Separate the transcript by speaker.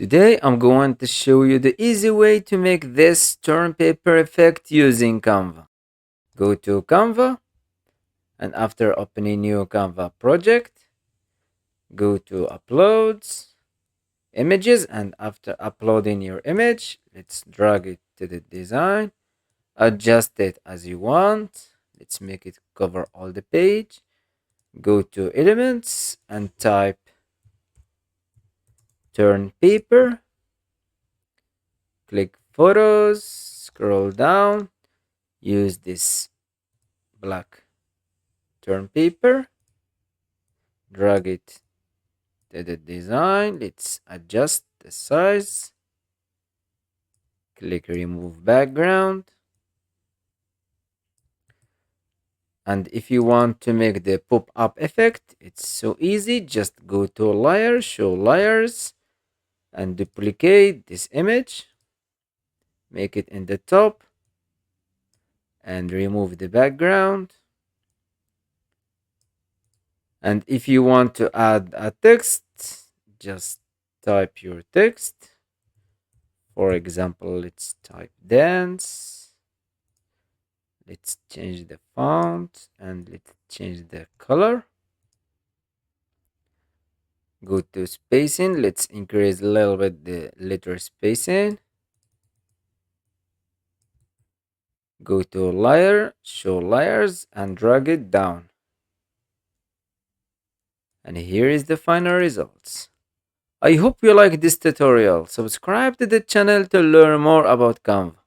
Speaker 1: Today I'm going to show you the easy way to make this turn paper effect using Canva. Go to Canva and after opening new Canva project, go to uploads, images, and after uploading your image, let's drag it to the design, adjust it as you want. Let's make it cover all the page. Go to elements and type turn paper. Click photos, scroll down, use this black turn paper, drag it to the design. Let's adjust the size. Click remove background. And if you want to make the pop-up effect, it's so easy. Just go to layer, show layers, and duplicate this image. Make it in the top and remove the background. And if you want to add a text, just type your text. For example, let's type dance. Let's change the font and let's change the color. Go to spacing. Let's increase a little bit the letter spacing. Go to layer, show layers, and drag it down. And here is the final results. I hope you like this tutorial. Subscribe to the channel to learn more about Canva.